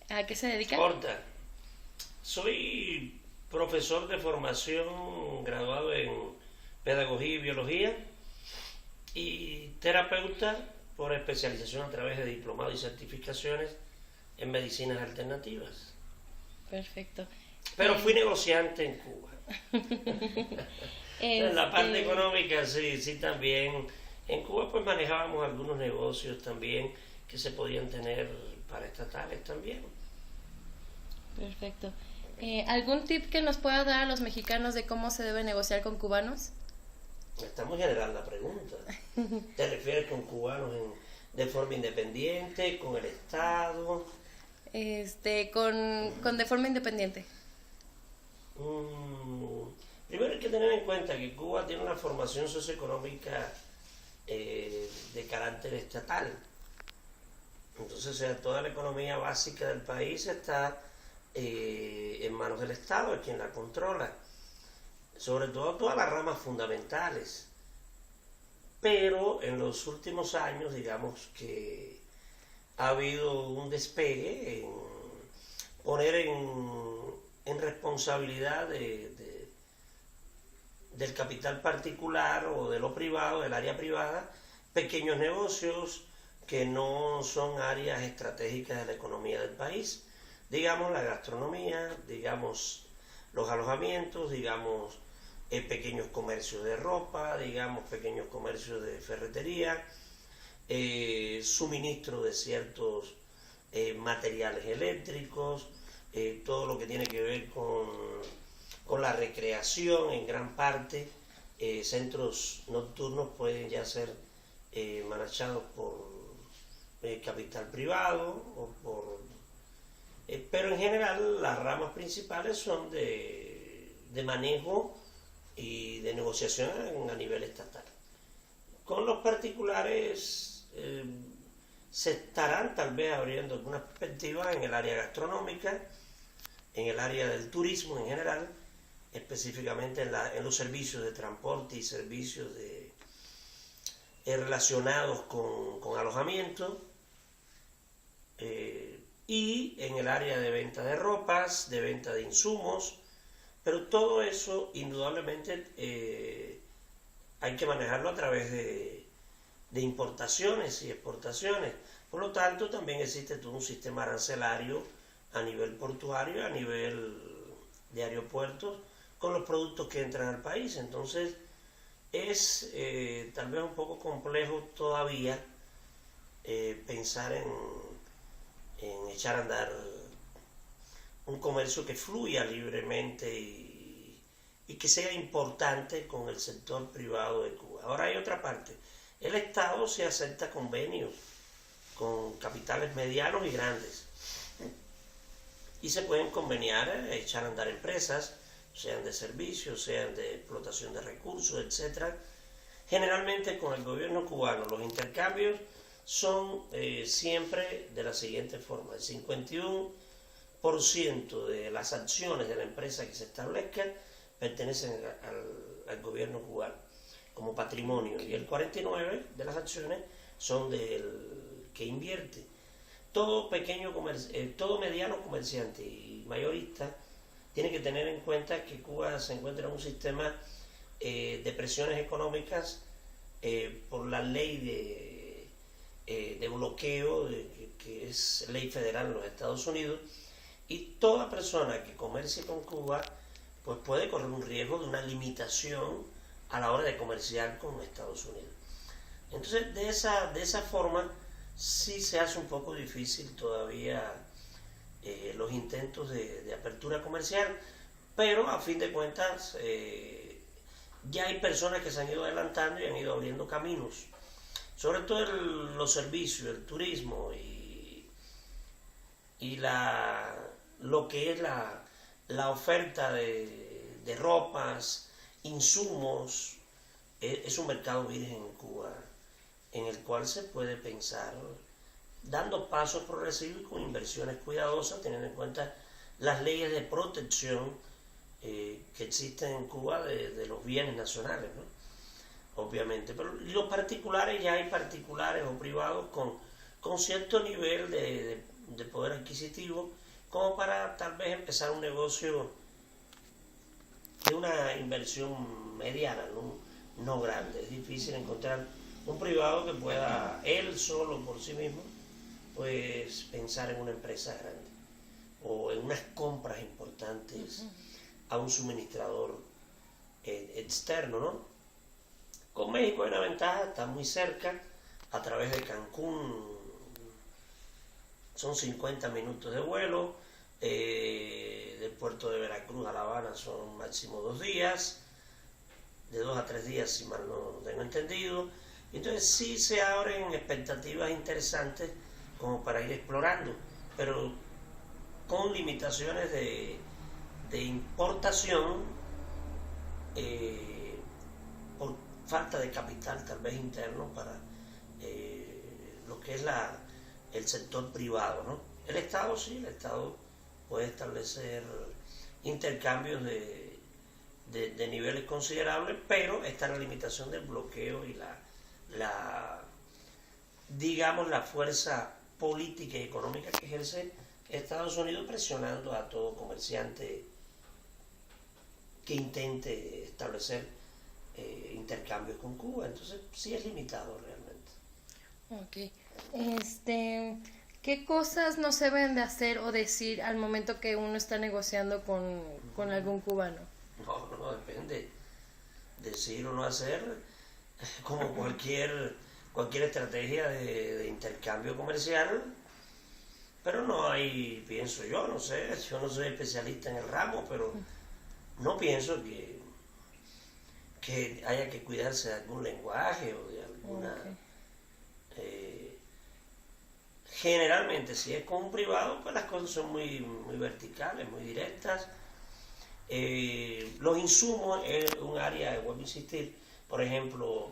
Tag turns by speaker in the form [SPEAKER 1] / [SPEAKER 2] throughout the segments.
[SPEAKER 1] ¿A qué se dedica?
[SPEAKER 2] Corta. Soy profesor de formación graduado en pedagogía y biología y terapeuta por especialización a través de diplomados y certificaciones en medicinas alternativas.
[SPEAKER 1] Perfecto.
[SPEAKER 2] Pero fui negociante en Cuba. En la parte económica sí también. En Cuba pues manejábamos algunos negocios también que se podían tener para estatales también.
[SPEAKER 1] Perfecto. ¿Algún tip que nos pueda dar a los mexicanos de cómo se debe negociar con cubanos?
[SPEAKER 2] Está muy general la pregunta. ¿Te refieres con cubanos de forma independiente, con el Estado?
[SPEAKER 1] Con de forma independiente.
[SPEAKER 2] Primero hay que tener en cuenta que Cuba tiene una formación socioeconómica de carácter estatal. Entonces, o sea, toda la economía básica del país está en manos del Estado, es quien la controla. Sobre todo todas las ramas fundamentales. Pero en los últimos años, digamos que ha habido un despegue en poner en responsabilidad del capital particular o de lo privado, del área privada, pequeños negocios que no son áreas estratégicas de la economía del país. Digamos la gastronomía, digamos los alojamientos, digamos pequeños comercios de ropa, digamos pequeños comercios de ferretería, suministro de ciertos materiales eléctricos, todo lo que tiene que ver con la recreación en gran parte. Centros nocturnos pueden ya ser manejados por capital privado pero en general las ramas principales son de manejo y de negociación a nivel estatal. Con los particulares se estarán tal vez abriendo algunas perspectivas en el área gastronómica, en el área del turismo en general, específicamente en los servicios de transporte y servicios relacionados con alojamiento, y en el área de venta de ropas, de venta de insumos, pero todo eso indudablemente hay que manejarlo a través de importaciones y exportaciones. Por lo tanto, también existe todo un sistema arancelario a nivel portuario, a nivel de aeropuertos, con los productos que entran al país. Entonces, es tal vez un poco complejo todavía pensar en echar a andar un comercio que fluya libremente y que sea importante con el sector privado de Cuba. Ahora hay otra parte. El Estado se acepta convenios con capitales medianos y grandes y se pueden conveniar, echar a andar empresas, sean de servicios, sean de explotación de recursos, etc. Generalmente con el gobierno cubano los intercambios son siempre de la siguiente forma: el 51% de las acciones de la empresa que se establezca pertenecen al gobierno cubano como patrimonio, y el 49% de las acciones son del que invierte. Todo todo mediano comerciante y mayorista tiene que tener en cuenta que Cuba se encuentra en un sistema de presiones económicas por la ley de bloqueo, que es ley federal en los Estados Unidos, y toda persona que comercie con Cuba pues puede correr un riesgo de una limitación a la hora de comerciar con Estados Unidos. Entonces, de esa forma sí se hace un poco difícil todavía los intentos de apertura comercial, pero a fin de cuentas ya hay personas que se han ido adelantando y han ido abriendo caminos, sobre todo los servicios, el turismo y lo que es la oferta de ropas, insumos. Es un mercado virgen en Cuba en el cual se puede pensar dando pasos progresivos y con inversiones cuidadosas, teniendo en cuenta las leyes de protección que existen en Cuba de los bienes nacionales, ¿no? Obviamente. Pero los particulares, ya hay particulares o privados con cierto nivel de poder adquisitivo como para tal vez empezar un negocio de una inversión mediana, no grande. Es difícil encontrar un privado que pueda él solo por sí mismo pues pensar en una empresa grande o en unas compras importantes a un suministrador externo, ¿no? Con México hay una ventaja, está muy cerca, a través de Cancún son 50 minutos de vuelo, del puerto de Veracruz a La Habana son máximo 2 días, de 2 a 3 días si mal no tengo entendido. Entonces sí se abren expectativas interesantes como para ir explorando, pero con limitaciones de importación por falta de capital tal vez interno para lo que es el sector privado, ¿no? El Estado sí, el Estado puede establecer intercambios de niveles considerables, pero está la limitación del bloqueo y digamos, la fuerza política y económica que ejerce Estados Unidos presionando a todo comerciante que intente establecer intercambios con Cuba. Entonces sí es limitado realmente.
[SPEAKER 1] Ok. ¿Qué cosas no se deben de hacer o decir al momento que uno está negociando con algún cubano?
[SPEAKER 2] No, depende. Decir o no hacer, como cualquier estrategia de intercambio comercial, pero no hay, pienso yo, no sé, yo no soy especialista en el ramo, pero no pienso que haya que cuidarse de algún lenguaje o de alguna... Generalmente, si es con un privado, pues las cosas son muy verticales, muy directas. Los insumos es un área, vuelvo a insistir, por ejemplo,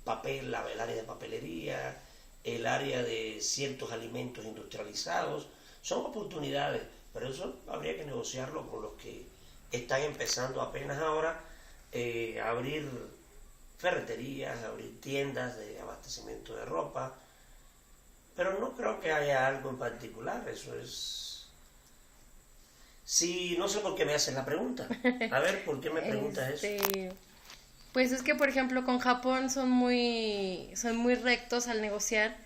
[SPEAKER 2] papel, el área de papelería, el área de ciertos alimentos industrializados, son oportunidades, pero eso habría que negociarlo con los que están empezando apenas ahora a abrir ferreterías, a abrir tiendas de abastecimiento de ropa, pero no creo que haya algo en particular, eso es... Sí, no sé por qué me haces la pregunta. A ver, ¿por qué me preguntas eso?
[SPEAKER 1] Pues es que, por ejemplo, con Japón son muy rectos al negociar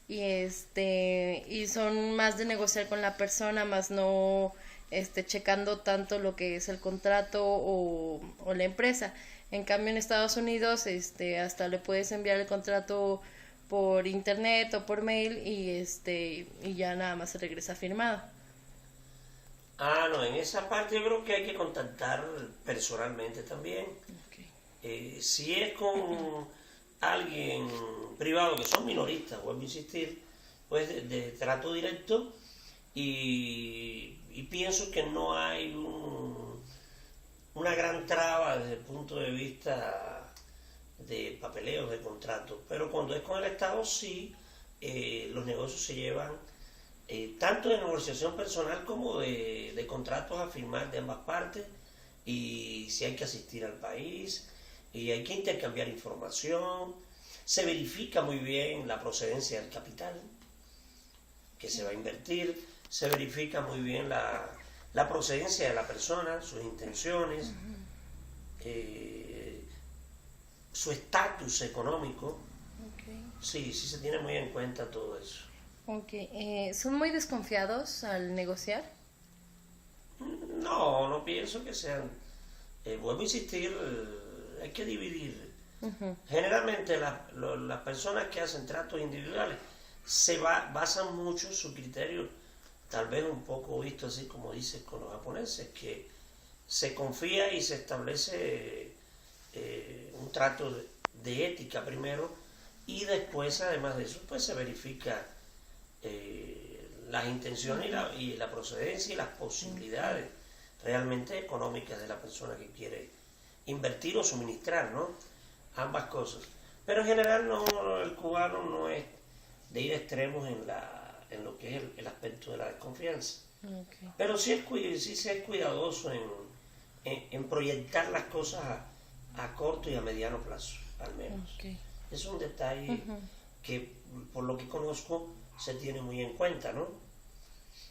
[SPEAKER 1] y son más de negociar con la persona, más no checando tanto lo que es el contrato o la empresa. En cambio, en Estados Unidos hasta le puedes enviar el contrato por internet o por mail y ya nada más se regresa firmado.
[SPEAKER 2] No, en esa parte yo creo que hay que contactar personalmente también. Okay. Si es con alguien privado, que son minoristas, vuelvo a insistir, pues de trato directo, y pienso que no hay una gran traba desde el punto de vista de papeleos, de contratos, pero cuando es con el Estado sí, los negocios se llevan tanto de negociación personal como de contratos a firmar de ambas partes, y si hay que asistir al país y hay que intercambiar información, se verifica muy bien la procedencia del capital que se va a invertir, se verifica muy bien la procedencia de la persona, sus intenciones, su estatus económico.
[SPEAKER 1] Okay.
[SPEAKER 2] Sí se tiene muy en cuenta todo eso.
[SPEAKER 1] Okay. ¿Son muy desconfiados al negociar?
[SPEAKER 2] No pienso que sean. Vuelvo a insistir, hay que dividir. Generalmente las personas que hacen tratos individuales se basan mucho en su criterio, tal vez un poco visto así como dices con los japoneses, que se confía y se establece un trato de ética primero, y después además de eso pues se verifica las intenciones y la procedencia y las posibilidades realmente económicas de la persona que quiere invertir o suministrar, ¿no? Ambas cosas. Pero en general el cubano no es de ir a extremos en lo que es el aspecto de la desconfianza. Okay. Pero sí se es cuidadoso en proyectar las cosas a corto y a mediano plazo, al menos. Okay. Es un detalle que, por lo que conozco, se tiene muy en cuenta, ¿no?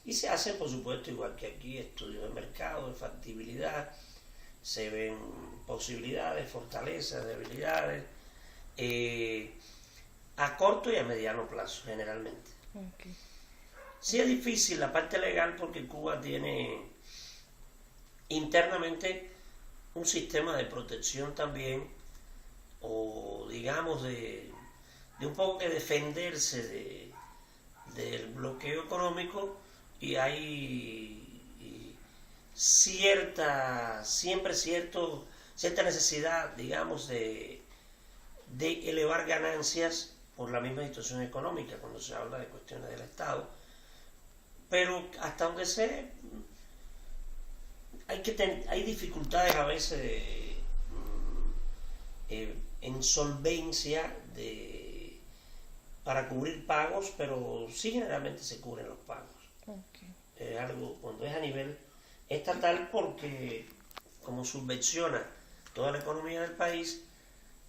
[SPEAKER 2] Y se hacen, por supuesto, igual que aquí, estudios de mercado, de factibilidad, se ven posibilidades, fortalezas, debilidades, a corto y a mediano plazo, generalmente.
[SPEAKER 1] Okay.
[SPEAKER 2] Sí es difícil la parte legal porque Cuba tiene internamente un sistema de protección también, o digamos de un poco que defenderse del bloqueo económico, y hay cierta necesidad, digamos, de elevar ganancias por la misma situación económica cuando se habla de cuestiones del Estado. Pero hasta donde sé, hay dificultades a veces en solvencia para cubrir pagos, pero sí generalmente se cubren los pagos. Okay. Algo cuando es a nivel estatal, porque como subvenciona toda la economía del país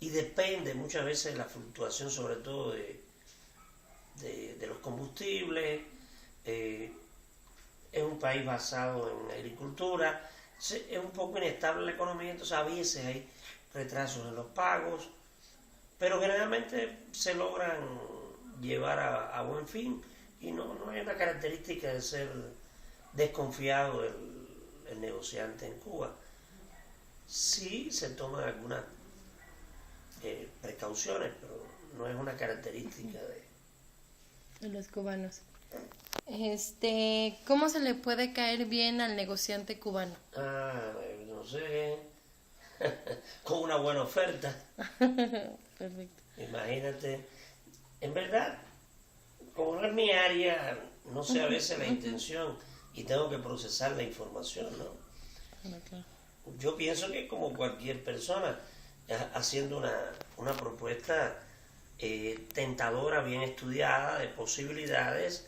[SPEAKER 2] y depende muchas veces de la fluctuación, sobre todo de los combustibles, es un país basado en agricultura, es un poco inestable la economía, entonces a veces hay retrasos en los pagos, pero generalmente se logran llevar a buen fin, y no hay una característica de ser desconfiado el negociante en Cuba. Sí se toman algunas precauciones, pero no es una característica
[SPEAKER 1] de los cubanos. ¿Cómo se le puede caer bien al negociante cubano?
[SPEAKER 2] No sé, con una buena oferta.
[SPEAKER 1] Perfecto.
[SPEAKER 2] Imagínate, en verdad, como no es mi área, no sé a veces la intención y tengo que procesar la información, ¿no? Okay. Yo pienso que como cualquier persona, haciendo una propuesta tentadora, bien estudiada, de posibilidades,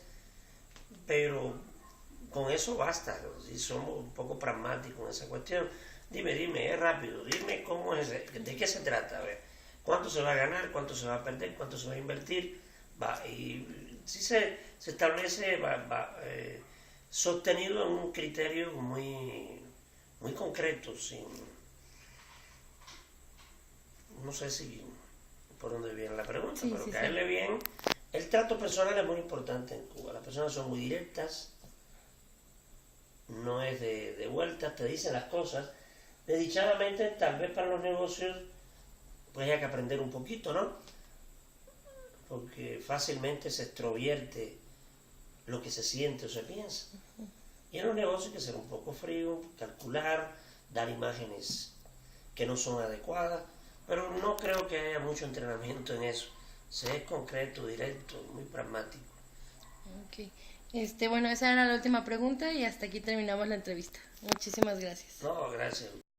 [SPEAKER 2] pero con eso basta. Si somos un poco pragmáticos en esa cuestión, dime, es rápido, dime cómo es, de qué se trata, a ver, cuánto se va a ganar, cuánto se va a perder, cuánto se va a invertir, y si se establece sostenido en un criterio muy concreto, no sé si por dónde viene la pregunta, sí, pero sí, caerle bien. El trato personal es muy importante en Cuba. Las personas son muy directas, no es de vueltas, te dicen las cosas. Desdichadamente, tal vez para los negocios, pues hay que aprender un poquito, ¿no? Porque fácilmente se extrovierte lo que se siente o se piensa. Y en los negocios hay que ser un poco frío, calcular, dar imágenes que no son adecuadas, pero no creo que haya mucho entrenamiento en eso. Se es concreto, directo, muy pragmático.
[SPEAKER 1] Ok. Bueno, esa era la última pregunta y hasta aquí terminamos la entrevista. Muchísimas gracias.
[SPEAKER 2] No, gracias.